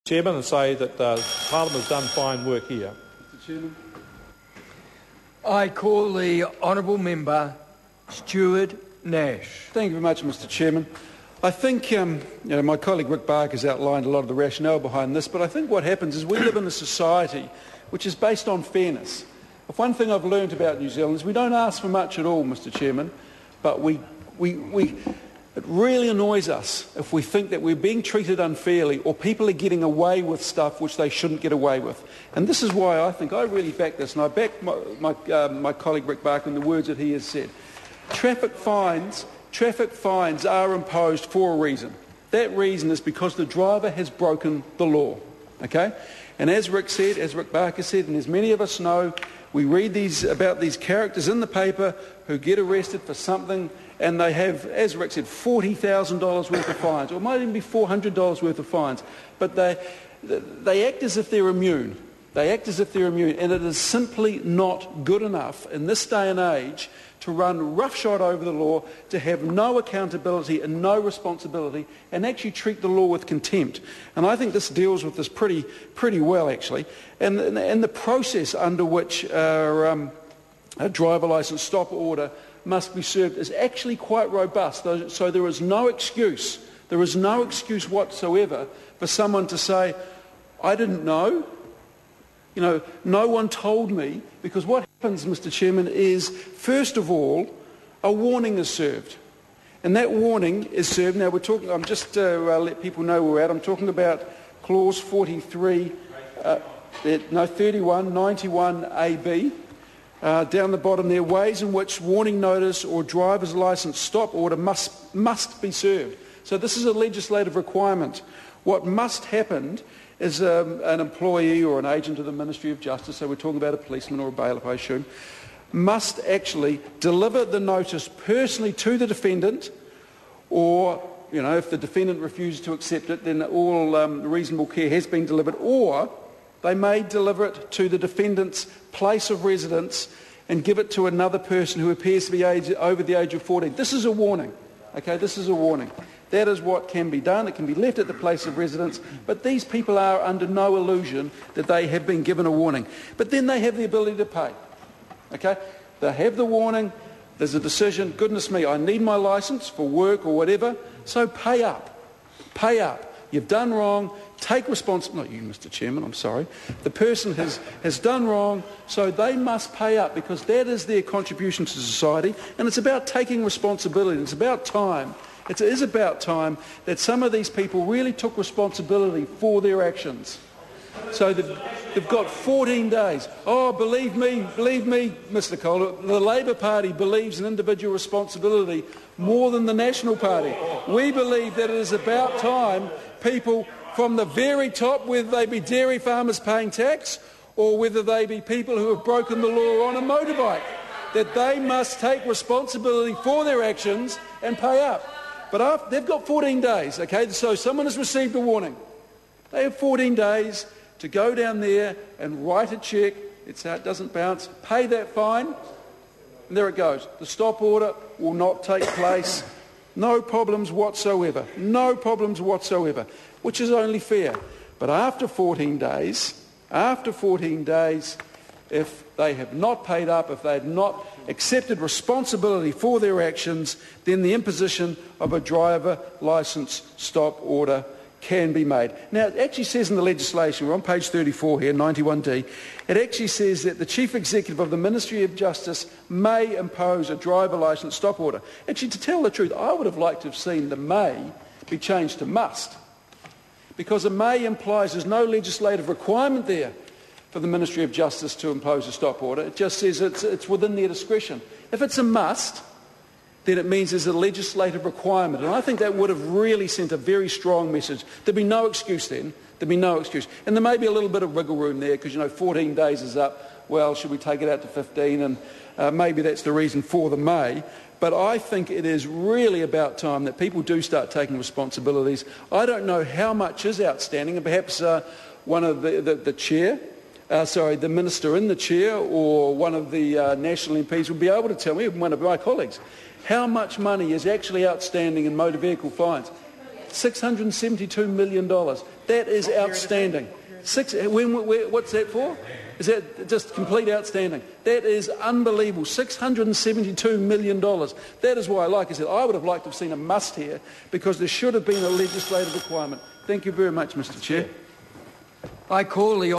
Chairman, and say that Parliament has done fine work here. Mr. Chairman. I call the honourable member Stuart Nash. Thank you very much, Mr. Chairman. I think my colleague Rick Barker has outlined a lot of the rationale behind this, but I think what happens is we live in a society which is based on fairness. If one thing I've learned about New Zealand is we don't ask for much at all, Mr. Chairman, but it really annoys us if we think that we're being treated unfairly or people are getting away with stuff which they shouldn't get away with. And this is why I think I really back this, and I back my colleague Rick Barker in the words that he has said. Traffic fines are imposed for a reason. That reason is because the driver has broken the law. Okay? And as Rick Barker said, and as many of us know, we read about these characters in the paper who get arrested for something and they have, as Rick said, $40,000 worth of fines, or it might even be $400 worth of fines. But they act as if they're immune. They act as if they're immune, and it is simply not good enough in this day and age to run roughshod over the law, to have no accountability and no responsibility, and actually treat the law with contempt. And I think this deals with this pretty well, actually. And the process under which a driver licence stop order must be served is actually quite robust. So there is no excuse. There is no excuse whatsoever for someone to say, I didn't know. No one told me, because what happens, Mr. Chairman, is, first of all, a warning is served. And that warning is served. Now, I'm just to let people know where we're at. I'm talking about Clause 43, 31, 91AB. Down the bottom there, ways in which warning notice or driver's licence stop order must be served. So this is a legislative requirement. What must happen is an employee or an agent of the Ministry of Justice, so we're talking about a policeman or a bailiff, I assume, must actually deliver the notice personally to the defendant, or, if the defendant refuses to accept it, then all reasonable care has been delivered, or they may deliver it to the defendant's place of residence and give it to another person who appears to be over the age of 14. This is a warning. Okay, this is a warning. That is what can be done. It can be left at the place of residence, but these people are under no illusion that they have been given a warning. But then they have the ability to pay. Okay? They have the warning, there's a decision, goodness me, I need my licence for work or whatever, so pay up. Pay up. You've done wrong, take responsibility. Not you, Mr. Chairman, I'm sorry. The person has done wrong, so they must pay up, because that is their contribution to society, and it's about taking responsibility. It's about time. It is about time that some of these people really took responsibility for their actions. So they've got 14 days. Oh, believe me, Mr. Kohler, the Labour Party believes in individual responsibility more than the National Party. We believe that it is about time people from the very top, whether they be dairy farmers paying tax or whether they be people who have broken the law on a motorbike, that they must take responsibility for their actions and pay up. But they've got 14 days, okay? So someone has received a warning. They have 14 days to go down there and write a cheque. It's how it doesn't bounce. Pay that fine, and there it goes. The stop order will not take place. No problems whatsoever. No problems whatsoever, which is only fair. But after 14 days, if they have not paid up, if they have not accepted responsibility for their actions, then the imposition of a driver licence stop order can be made. Now, it actually says in the legislation, we're on page 34 here, 91D, it actually says that the Chief Executive of the Ministry of Justice may impose a driver licence stop order. Actually, to tell the truth, I would have liked to have seen the may be changed to must, because a may implies there's no legislative requirement there for the Ministry of Justice to impose a stop order. It just says it's within their discretion. If it's a must, then it means there's a legislative requirement. And I think that would have really sent a very strong message. There'd be no excuse then. There'd be no excuse. And there may be a little bit of wiggle room there because, 14 days is up. Well, should we take it out to 15? And maybe that's the reason for the may. But I think it is really about time that people do start taking responsibilities. I don't know how much is outstanding, and perhaps one of the chair, the minister in the chair or one of the national MPs would be able to tell me, one of my colleagues, how much money is actually outstanding in motor vehicle fines. $672 million. That is outstanding. What's that for? Is that just complete outstanding? That is unbelievable. $672 million. That is why, like I said, I would have liked to have seen a must here, because there should have been a legislative requirement. Thank you very much, Mr. Chair. I call the